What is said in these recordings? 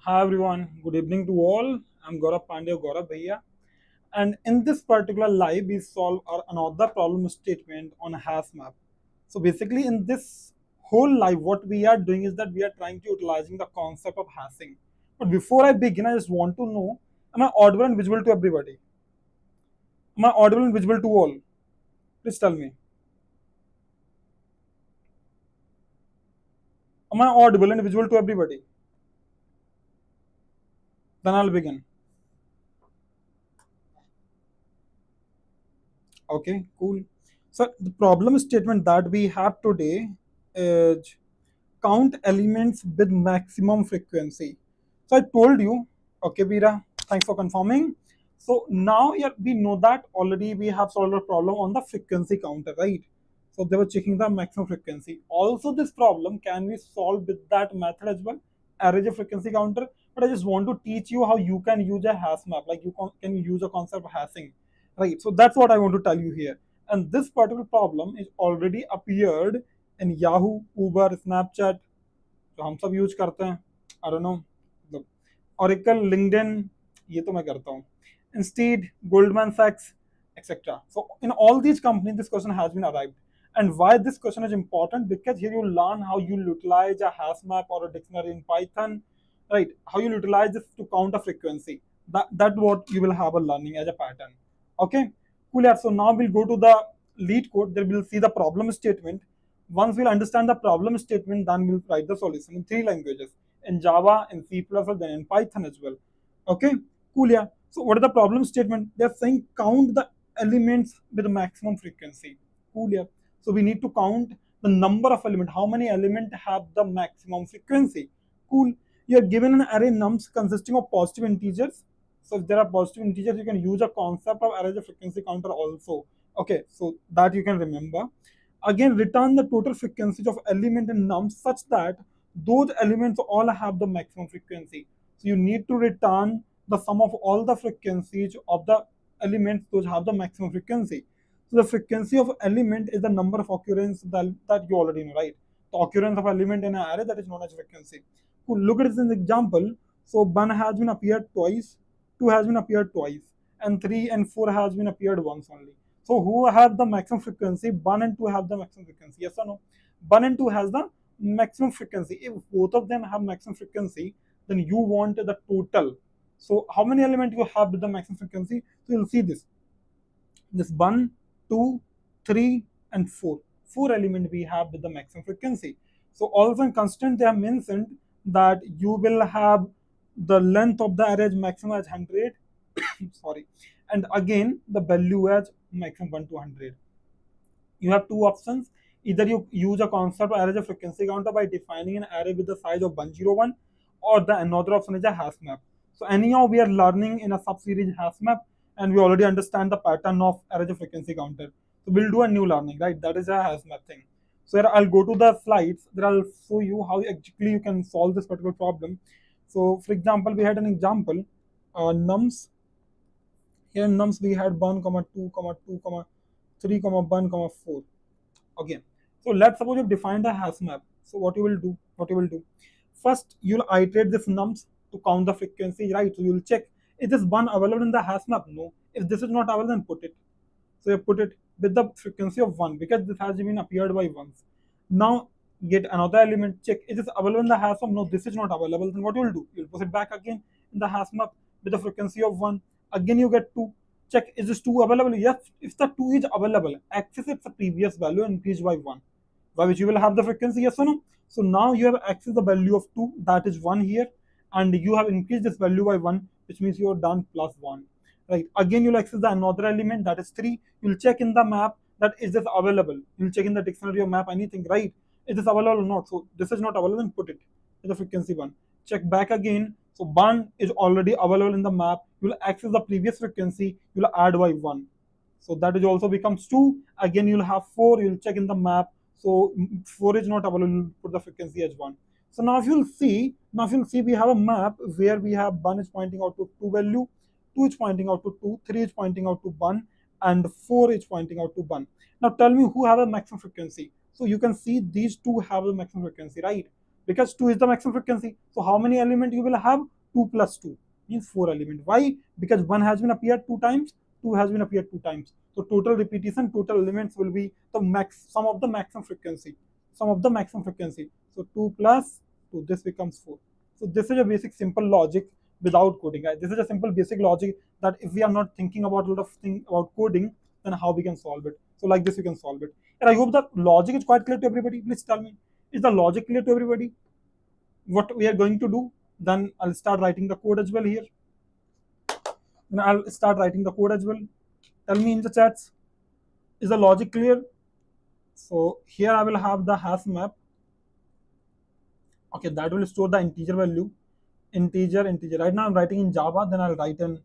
Hi everyone, good evening to all. I'm Gaurav Pandey, Gaurav Bhaiya. And in this particular live, we solve another problem statement on a hash map. So basically, in this whole live, what we are doing is that we are trying to utilizing the concept of hashing. But before I begin, I just want to know, am I audible and visible to everybody? Am I audible and visible to all? Please tell me. Am I audible and visible to everybody? Then I'll begin. Okay, cool. So the problem statement that we have today is count elements with maximum frequency. So I told you, okay, Veera, thanks for confirming. So now yeah, we know that already we have solved a problem on the frequency counter, right? So they were checking the maximum frequency. Also, this problem can be solved with that method as well, array frequency counter. But I just want to teach you how you can use a hash map, like can use a concept of hashing, right? So that's what I want to tell you here. And this particular problem is already appeared in Yahoo, Uber, Snapchat, जो हम सब use करते हैं, I don't know, मतलब Oracle, LinkedIn, ये तो मैं करता हूँ, Instead, Goldman Sachs, etc. So in all these companies, this question has been arrived. And why this question is important? Because here you learn how you utilize a hash map or a dictionary in Python, right? How you utilize this to count a frequency. That what you will have a learning as a pattern. Okay, cool. Yeah. So now we'll go to the lead code. There we'll see the problem statement. Once we'll understand the problem statement, then we'll write the solution in three languages: in Java, in C++, then in Python as well. Okay, cool. Yeah. So what is the problem statement? They're saying count the elements with the maximum frequency. Cool. Yeah. So we need to count the number of elements. How many elements have the maximum frequency? Cool. You're given an array nums consisting of positive integers. So if there are positive integers, you can use a concept of array frequency counter also. Okay, so that you can remember. Again, return the total frequencies of element in nums such that those elements all have the maximum frequency. So you need to return the sum of all the frequencies of the elements those have the maximum frequency. So the frequency of element is the number of occurrence that you already know, right? The occurrence of element in an array, that is known as frequency. Cool. Look at this in the example. So 1 has been appeared twice, 2 has been appeared twice, and 3 and 4 has been appeared once only. So who have the maximum frequency? 1 and 2 have the maximum frequency. Yes or no? 1 and 2 has the maximum frequency. If both of them have maximum frequency, then you want the total. So how many elements you have with the maximum frequency? So you'll see this. This 1, 2, 3, and 4. 4 elements we have with the maximum frequency. So also in constant they have mentioned that you will have the length of the array maximum as 100. Sorry, and again the value as maximum 1 to 100. You have two options. Either you use a concept array frequency counter by defining an array with the size of 101, or the another option is a hash map. So anyhow, we are learning in a sub-series hash map, and we already understand the pattern of array frequency counter. So we'll do a new learning, right? That is a hash map thing. So here I'll go to the slides. There I'll show you how actually you can solve this particular problem. So for example, we had an example, nums. Here in nums we had 1, 2, 2, 3, 1, 4. Okay, so let's suppose you've defined a hash map. So what you will do? First, you'll iterate this nums to count the frequency, right? So you'll check, is this one available in the hash map? No. If this is not available, then put it. So you put it with the frequency of 1 because this has been appeared by once. Now get another element, check, is this available in the hash map? No, this is not available. Then what you'll do? You'll put it back again in the hash map with the frequency of 1. Again you get 2. Check, is this 2 available? Yes, if the 2 is available, access its previous value increased by 1, by which you will have the frequency, yes or no? So now you have accessed the value of 2, that is 1 here, and you have increased this value by 1, which means you are done plus 1. Right. Again, you'll access the another element, that is 3. You'll check in the map that is this available. You'll check in the dictionary or map anything, right? Is this available or not? So this is not available, then put it in the frequency 1. Check back again. So 1 is already available in the map. You'll access the previous frequency. You'll add by 1. So that is also becomes 2. Again, you'll have 4. You'll check in the map. So 4 is not available. Put the frequency as 1. So now if you'll see, we have a map where we have 1 is pointing out to 2 value, 2 is pointing out to 2, 3 is pointing out to 1, and 4 is pointing out to 1. Now tell me who have a maximum frequency. So you can see these two have a maximum frequency, right? because 2 is the maximum frequency. So how many element you will have? 2 plus 2 means 4 element. Why? Because 1 has been appeared 2 times, 2 has been appeared 2 times. So total repetition, total elements will be the max sum of the maximum frequency. Sum of the maximum frequency. So 2 plus 2, this becomes 4. So this is a basic simple logic without coding. This is a simple basic logic that if we are not thinking about a lot of things about coding, then how we can solve it. So like this, you can solve it. And I hope that logic is quite clear to everybody. Please tell me, is the logic clear to everybody? What we are going to do? Then I'll start writing the code as well here. Then I'll start writing the code as well. Tell me in the chats, is the logic clear? So here I will have the hash map. Okay, that will store the integer value. Integer. Right now I'm writing in Java, then I'll write in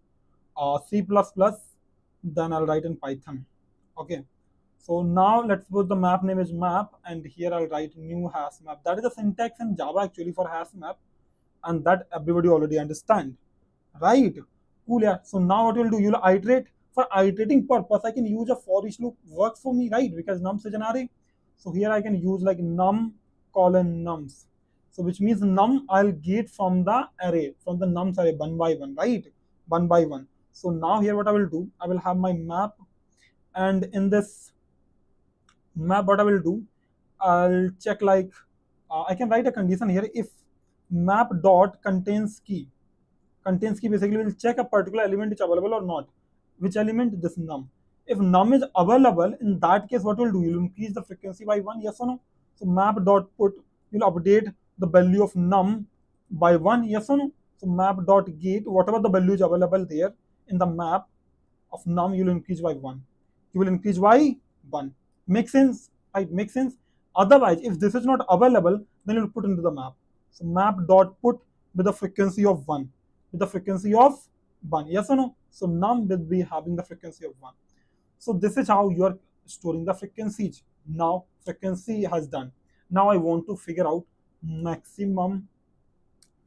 C++, then I'll write in Python. Okay. So now let's suppose the map name is map, and here I'll write new hash map. That is the syntax in Java actually for hash map, and that everybody already understand, right? Cool, yeah. So now what you'll do, you'll iterate. For iterating purpose, I can use a for each loop, works for me, right? Because num is an array. So here I can use like num colon nums. So which means num I'll get from the array, from the nums array one by one, right? One by one. So now here what I will do, I will have my map, and in this map what I will do, I'll check like I can write a condition here. If map dot contains key basically will check a particular element is available or not. Which element? This num. If num is available, in that case what will do, you'll increase the frequency by 1, yes or no? So map dot put, you'll update the value of num by 1, yes or no? So map dot get, whatever the value is available there in the map of num, you'll increase by 1. You will increase by 1. Make sense? Right? Make sense? Otherwise, if this is not available, then you'll put into the map. So map dot put with the frequency of 1. With the frequency of 1. Yes or no? So num will be having the frequency of 1. So this is how you are storing the frequencies. Now frequency has done. Now I want to figure out maximum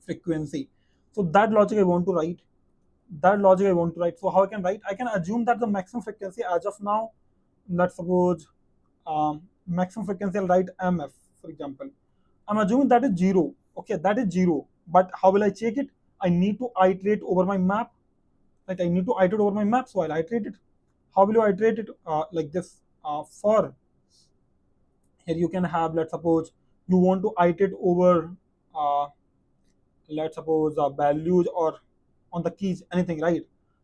frequency. So that logic I want to write. So how I can write? I can assume that the maximum frequency as of now, let's suppose maximum frequency, I'll write MF, for example. I'm assuming that is 0. Okay, that is 0. But how will I check it? I need to iterate over my map. Like I need to iterate over my map, so I'll iterate it. How will you iterate it? Like this. For here you can have, let's suppose you want to iterate over let's suppose values or on the keys, anything, right?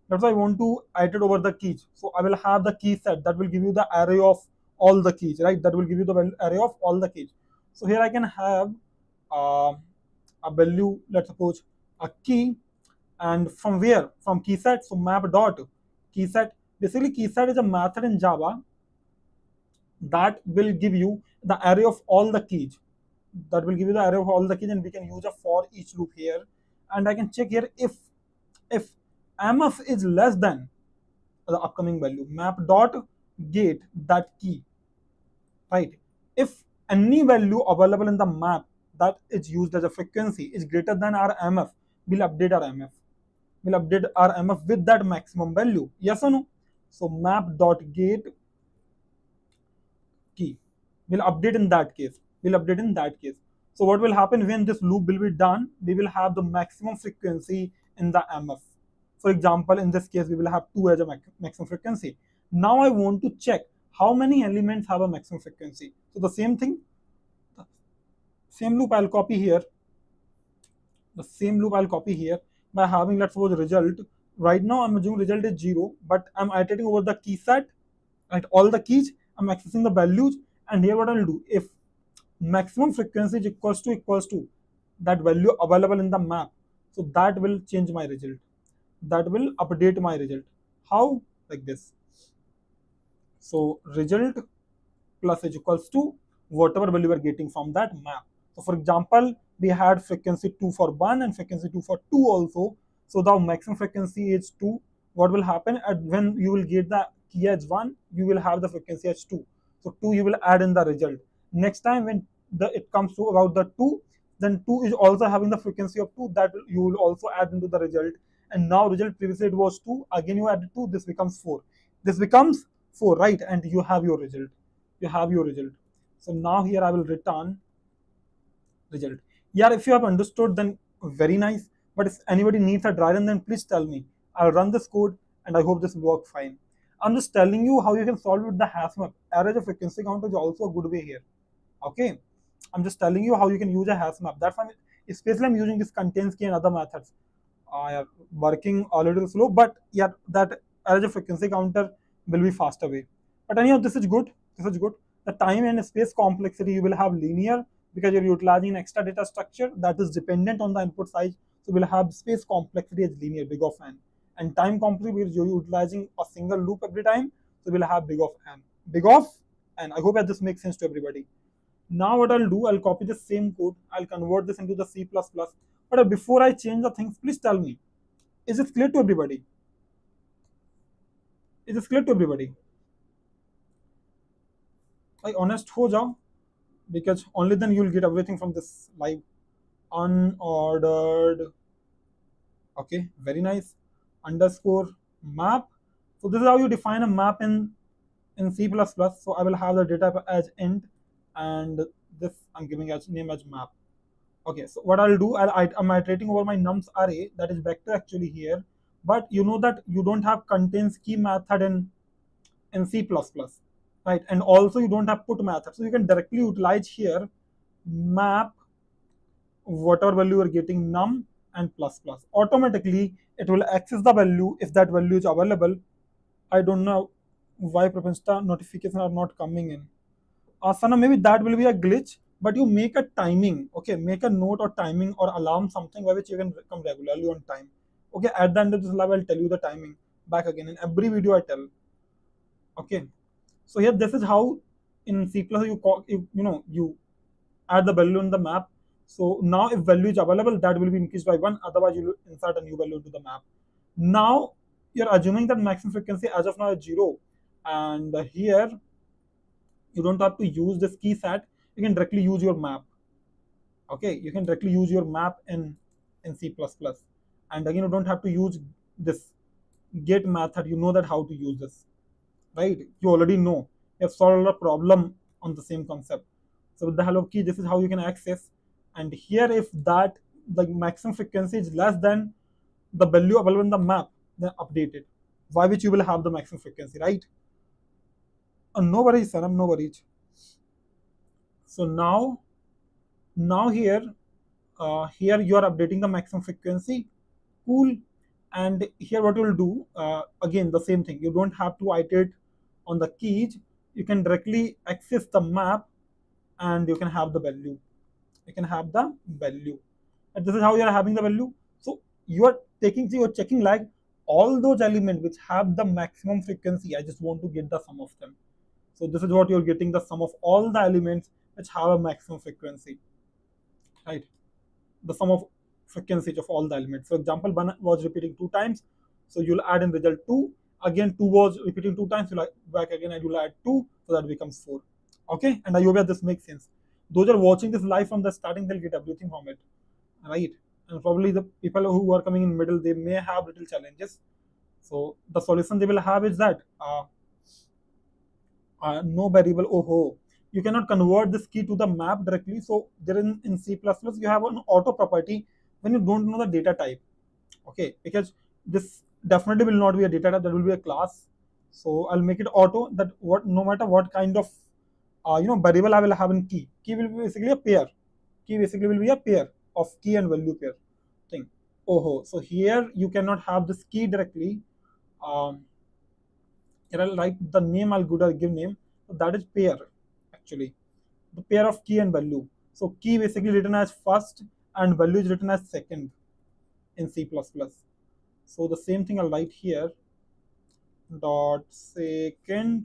That's why I want to iterate over the keys. So I will have the key set that will give you the array of all the keys, right? That will give you the array of all the keys. So here I can have a value, let's suppose a key, and from where? From key set. So map dot key set. Basically, key set is a method in Java that will give you the array of all the keys. That will give you the array of all the keys, and we can use a for each loop here. And I can check here if mf is less than the upcoming value, map dot get that key, right? If any value available in the map that is used as a frequency is greater than our mf, we'll update our mf. We'll update our mf with that maximum value, yes or no? So map dot get key will update in that case. So what will happen when this loop will be done? We will have the maximum frequency in the mf. For example, in this case, we will have 2 as a maximum frequency. Now I want to check how many elements have a maximum frequency. So the same thing, same loop I'll copy here. By having, let's suppose, result. Right now I'm assuming result is 0, but I'm iterating over the key set, right? All the keys, I'm accessing the values, and here what I'll do, if maximum frequency is equals to that value available in the map, so that will change my result. That will update my result. How? Like this. So result plus is equals to whatever value we are getting from that map. So for example, we had frequency 2 for 1 and frequency 2 for 2 also. So the maximum frequency is 2. What will happen when you will get the key as 1, you will have the frequency as 2. So 2 you will add in the result. Next time when it comes to about the 2, then 2 is also having the frequency of 2, that you will also add into the result. And now result previously it was 2, again you added 2, this becomes 4. This becomes 4, right? And you have your result. So now here I will return result. Yeah, if you have understood, then very nice. But if anybody needs a dry run, then please tell me. I'll run this code and I hope this will work fine. I'm just telling you how you can solve with the hash map. Array of frequency count is also a good way here. Okay. I'm just telling you how you can use a hash map. That's why, especially I'm using this contains key and other methods. Yeah, working a little slow, but yeah, that as a frequency counter will be faster way. But anyhow, this is good. This is good. The time and space complexity you will have linear because you're utilizing an extra data structure that is dependent on the input size. So we'll have space complexity as linear, big of n, and time complexity because you're utilizing a single loop every time. So we'll have big of n, big of n. I hope that this makes sense to everybody. Now what I'll do, I'll copy the same code, I'll convert this into the C++. But before I change the things, please tell me, is this clear to everybody? Is this clear to everybody? Like honest ho jao, because only then you'll get everything from this live unordered. Okay, very nice. Underscore map. So this is how you define a map in C++. So I will have the data type as int, and this I'm giving as name as map. Okay, so what I'll do, I'm iterating over my nums array that is vector actually here, but you know that you don't have contains key method in C++, right? And also you don't have put method, so you can directly utilize here map whatever value you're getting num and plus plus. Automatically it will access the value if that value is available. I don't know why Propenstar notifications are not coming in. Asana, maybe that will be a glitch, but you make a timing, okay? Make a note or timing or alarm something by which you can come regularly on time. Okay, at the end of this lab, I'll tell you the timing back again. In every video, I tell. Okay, so here this is how in C plus you call you add the value in the map. So now if value is available, that will be increased by one. Otherwise, you will insert a new value into the map. Now you're assuming that maximum frequency as of now is 0, and here you don't have to use this key set. You can directly use your map. Okay, you can directly use your map in C++, and again you don't have to use this get method. You know that how to use this, right? You already know. You have solved a problem on the same concept. So with the hello key, this is how you can access. And here, if that the maximum frequency is less than the value available in the map, then update it. By which you will have the maximum frequency, right? No worries, Saram, no worries. So now here you are updating the maximum frequency. Cool. And here what you will do, again the same thing, you don't have to iterate on the keys. You can directly access the map and you can have the value. You can have the value, and this is how you are having the value. So you are you're checking like all those elements which have the maximum frequency. I just want to get the sum of them. So this is what you're getting, the sum of all the elements which have a maximum frequency, right? The sum of frequencies of all the elements. For example, one was repeating 2 times, so you'll add in result 2. Again, 2 was repeating 2 times, you'll back again and you'll add 2, so that becomes 4. Okay, and I hope that this makes sense. Those are watching this live from the starting, they'll get everything from it, right? And probably the people who are coming in middle, they may have little challenges. So the solution they will have is that no variable. Oh, ho. You cannot convert this key to the map directly. So there in C++, you have an auto property when you don't know the data type. Okay, because this definitely will not be a data type, that will be a class. So I'll make it auto that what no matter what kind of variable I will have in key. Key will be basically a pair. Key basically will be a pair of key and value pair thing. Oh, ho. So here you cannot have this key directly. Here I'll write the name, I'll give name. So that is pair actually. The pair of key and value. So key basically written as first and value is written as second in C++. So the same thing I'll write here, dot second,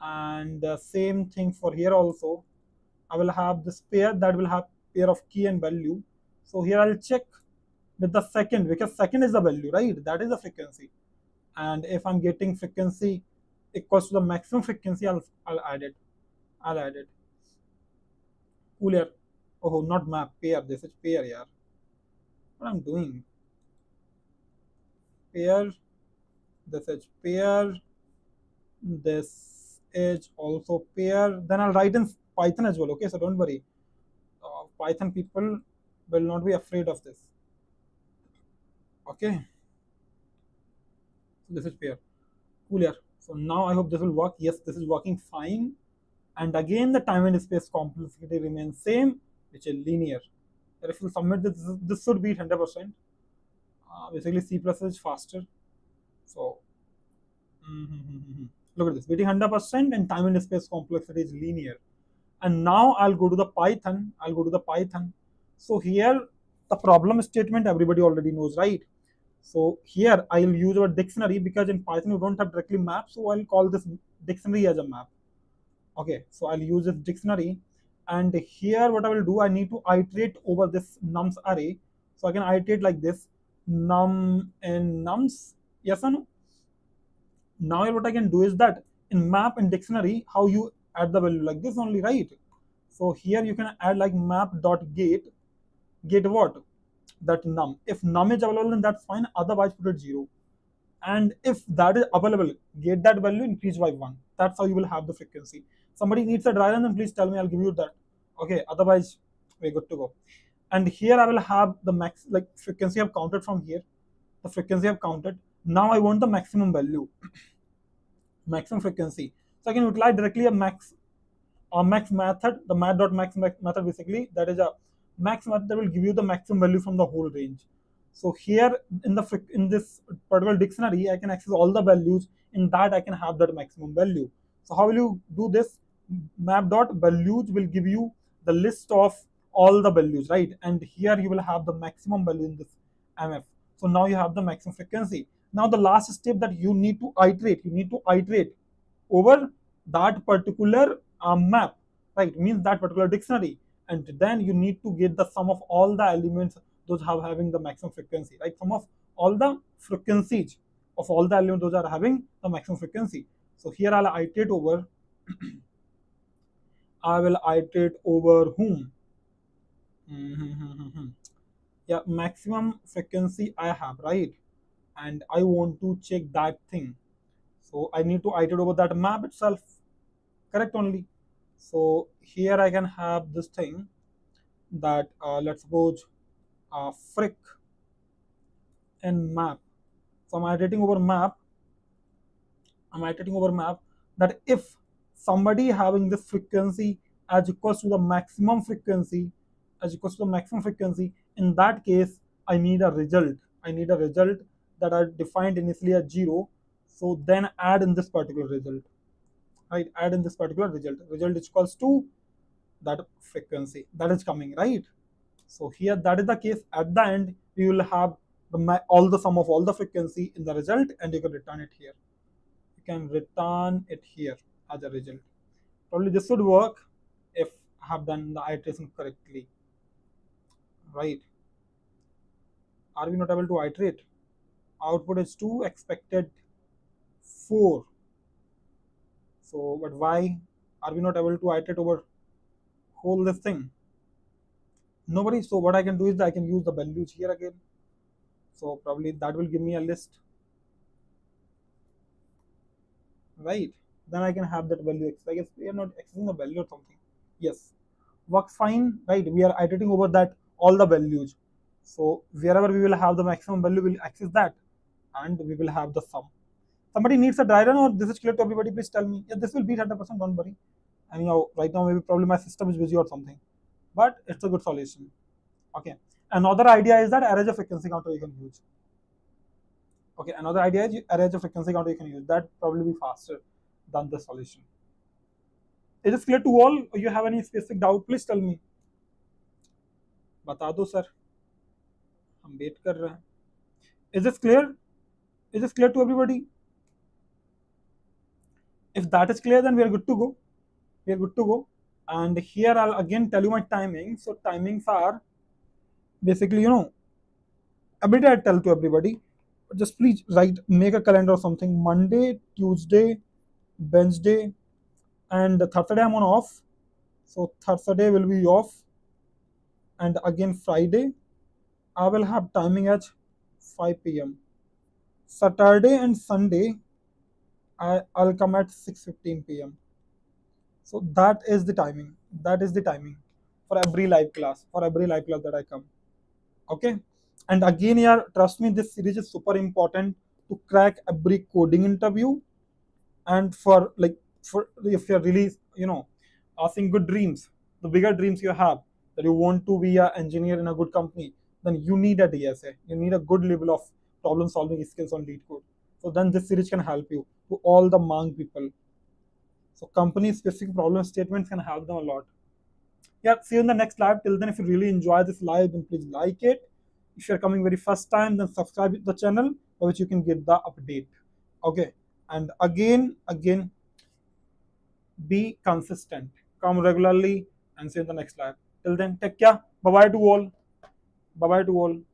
and the same thing for here also. I will have this pair that will have pair of key and value. So here I'll check with the second, because second is the value, right? That is the frequency. And if I'm getting frequency equals to the maximum frequency, I'll add it. I'll add it. Cool here. Oh, not map, pair. This is pair, yeah. What I'm doing? Pair. This is pair. This is also pair. Then I'll write in Python as well. Okay, so don't worry. Python people will not be afraid of this. Okay, so this is fair. Cool, yeah. So now I hope this will work. Yes, this is working fine. And again, the time and space complexity remains same, which is linear. And if you submit this, this should be 100%. Basically, C plus is faster. So look at this, waiting 100% and time and space complexity is linear. And now I'll go to the Python. I'll go to the Python. So here, the problem statement everybody already knows, right? So here I'll use our dictionary because in Python you don't have directly map. So I'll call this dictionary as a map. Okay, so I'll use this dictionary. And here what I will do, I need to iterate over this nums array. So I can iterate like this, num and nums. Yes or no? Now what I can do is that in map and dictionary, how you add the value like this only, right? So here you can add like map dot get what? That num. If num is available, then that's fine. Otherwise, put it 0. And if that is available, get that value increase by 1. That's how you will have the frequency. Somebody needs a dry run, then please tell me, I'll give you that. Okay, otherwise, we're good to go. And here I will have the max, like frequency I've counted from here. The frequency I've counted. Now I want the maximum value, maximum frequency. So I can utilize directly a max method, the math.max method basically, that is a max method that will give you the maximum value from the whole range. So here in in this particular dictionary, I can access all the values. In that, I can have that maximum value. So how will you do this? Map.values will give you the list of all the values, right? And here you will have the maximum value in this MF. So now you have the maximum frequency. Now the last step that you need to iterate. You need to iterate over that particular map, right? Means that particular dictionary, and then you need to get the sum of all the elements those have having the maximum frequency, right? Sum of all the frequencies of all the elements those are having the maximum frequency. So here I'll iterate over. I will iterate over whom? Yeah, maximum frequency I have, right? And I want to check that thing. So I need to iterate over that map itself. Correct only. So here I can have this thing that let's suppose frick and map. So I'm iterating over map. I'm iterating over map that if somebody having this frequency as equals to the maximum frequency, as equals to the maximum frequency, in that case I need a result. I need a result that I defined initially as 0. So then add in this particular result. Right, add in this particular result is equals to that frequency that is coming, right? So here that is the case. At the end we will have all the sum of all the frequency in the result, and you can return it here. You can return it here as a result. Probably this would work if I have done the iteration correctly, right? Are we not able to iterate? Output is 2, expected 4. So but why are we not able to iterate over whole this thing? Nobody. So what I can do is I can use the values here again. So probably that will give me a list, right? Then I can have that value. I guess we are not accessing the value or something. Yes, works fine, right? We are iterating over that all the values. So wherever we will have the maximum value, we'll access that, and we will have the sum. Somebody needs a dry run, or this is clear to everybody? Please tell me. Yeah, this will be 100%. Don't worry. Anyhow, right now maybe probably my system is busy or something, but it's a good solution. Okay. Another idea is that array of frequency counter you can use. Okay, another idea is array of frequency counter you can use. That probably be faster than the solution. Is this clear to all? Or you have any specific doubt? Please tell me. बता दो sir, हम wait कर रहे हैं. Is this clear? Is this clear to everybody? If that is clear, then we are good to go. We are good to go. And here I'll again tell you my timing. So timings are basically, every day I tell to everybody, just please write, make a calendar or something. Monday, Tuesday, Wednesday, and Thursday I'm on off. So Thursday will be off. And again Friday, I will have timing at 5 p.m. Saturday and Sunday, I'll come at 6:15 p.m. So that is the timing. That is the timing for every live class, that I come. Okay, and again, yeah, trust me, this series is super important to crack every coding interview, and for like, for if you're really, asking good dreams, the bigger dreams you have, that you want to be an engineer in a good company, then you need a DSA. You need a good level of problem solving skills on LeetCode. So then this series can help you to all the Mang people. So company specific problem statements can help them a lot. Yeah, see you in the next live. Till then, if you really enjoy this live, then please like it. If you're coming very first time, then subscribe to the channel by which you can get the update. Okay. And again, be consistent. Come regularly and see you in the next live. Till then, take care. Bye bye to all. Bye bye to all.